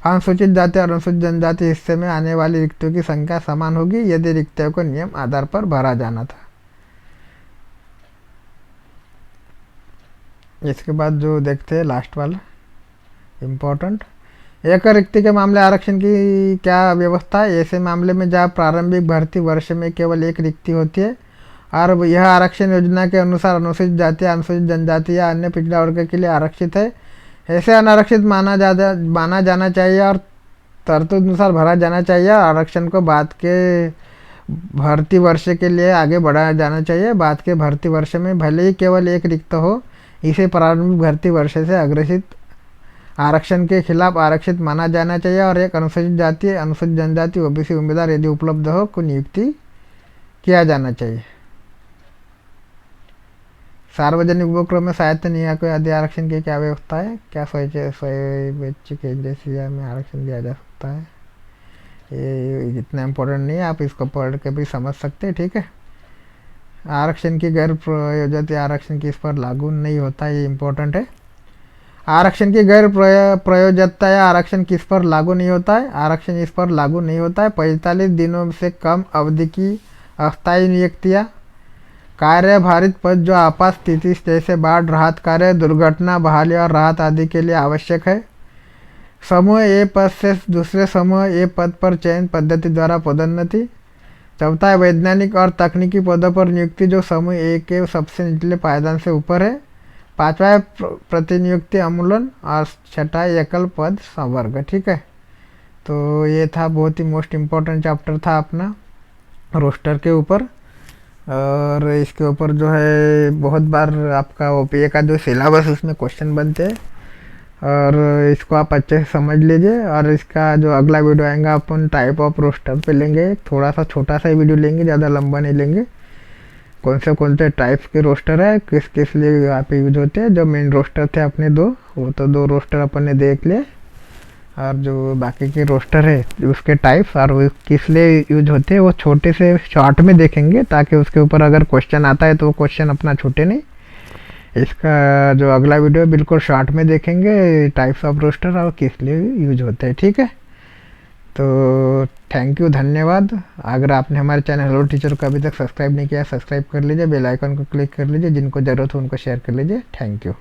अनुसूचित जाति और अनुसूचित जनजाति हिस्से में आने वाली रिक्तियों की संख्या समान होगी यदि रिक्तियों को नियम आधार पर भरा जाना था। इसके बाद जो देखते हैं लास्ट वाला इम्पोर्टेंट, एक रिक्ति के मामले आरक्षण की क्या व्यवस्था है? ऐसे मामले में जहाँ प्रारंभिक भर्ती वर्ष में केवल एक रिक्ति होती है और यह आरक्षण योजना के अनुसार अनुसूचित जाति, अनुसूचित जनजाति या अन्य पिछड़ा वर्ग के लिए आरक्षित है, ऐसे अनारक्षित माना जाना चाहिए और तरतूद अनुसार भरा जाना चाहिए। आरक्षण को बाद के भर्ती वर्ष के लिए आगे बढ़ाया जाना चाहिए। बाद के भर्ती वर्ष में भले ही केवल एक रिक्त हो, इसे प्रारंभिक भर्ती वर्ष से अग्रसित आरक्षण के खिलाफ आरक्षित माना जाना चाहिए और एक अनुसूचित जाति, अनुसूचित जनजाति, ओबीसी उम्मीदवार यदि उपलब्ध हो को नियुक्ति किया जाना चाहिए। सार्वजनिक उपक्रम में सहायता नियामक आदि आरक्षण की क्या व्यवस्था है? क्या स्वैच्छिक एजेंसियों में आरक्षण दिया जा सकता है? ये इतना इम्पोर्टेंट नहीं है, आप इसको पढ़ के भी समझ सकते हैं, ठीक है। आरक्षण की गैर प्रयोज्यता या आरक्षण की इस पर लागू नहीं होता, ये इम्पोर्टेंट है। आरक्षण की गैर प्रयोज्यता या आरक्षण किस पर लागू नहीं होता है? आरक्षण इस पर लागू नहीं होता है 45 दिनों से कम अवधि की अस्थायी नियुक्तियाँ, कार्य भारित पद जो आपात स्थिति जैसे बाढ़ राहत कार्य, दुर्घटना, बहाली और राहत आदि के लिए आवश्यक है। समूह ए पद से दूसरे समूह ए पद पर चयन पद्धति द्वारा पदोन्नति। चौथा है वैज्ञानिक और तकनीकी पदों पर नियुक्ति जो समूह ए के सबसे निचले पायदान से ऊपर है। पांचवा है प्रतिनियुक्ति अमूलन और छठा एकल पद संवर्ग, ठीक है। तो ये था बहुत ही मोस्ट इम्पोर्टेंट चैप्टर था अपना रोस्टर के ऊपर, और इसके ऊपर जो है बहुत बार आपका ओपीए का जो सिलेबस उसमें क्वेश्चन बनते हैं और इसको आप अच्छे से समझ लीजिए। और इसका जो अगला वीडियो आएगा अपन टाइप ऑफ रोस्टर पे लेंगे, थोड़ा सा छोटा सा ही वीडियो लेंगे, ज़्यादा लंबा नहीं लेंगे। कौन से टाइप्स के रोस्टर है, किस किस लिए यहाँ पे यूज होते हैं। जो मेन रोस्टर थे अपने दो, वो तो 2 रोस्टर अपन ने देख लिए। और जो बाकी के रोस्टर है उसके टाइप्स और वो किस लिए यूज होते हैं वो छोटे से शॉर्ट में देखेंगे, ताकि उसके ऊपर अगर क्वेश्चन आता है तो वो क्वेश्चन अपना छूटे नहीं। इसका जो अगला वीडियो बिल्कुल शॉर्ट में देखेंगे, टाइप्स ऑफ रोस्टर और किस लिए यूज होते हैं, ठीक है। तो थैंक यू, धन्यवाद। अगर आपने हमारे चैनल हेलो टीचर को अभी तक सब्सक्राइब नहीं किया, सब्सक्राइब कर लीजिए, बेल आइकन को क्लिक कर लीजिए, जिनको ज़रूरत हो उनको शेयर कर लीजिए। Thank you.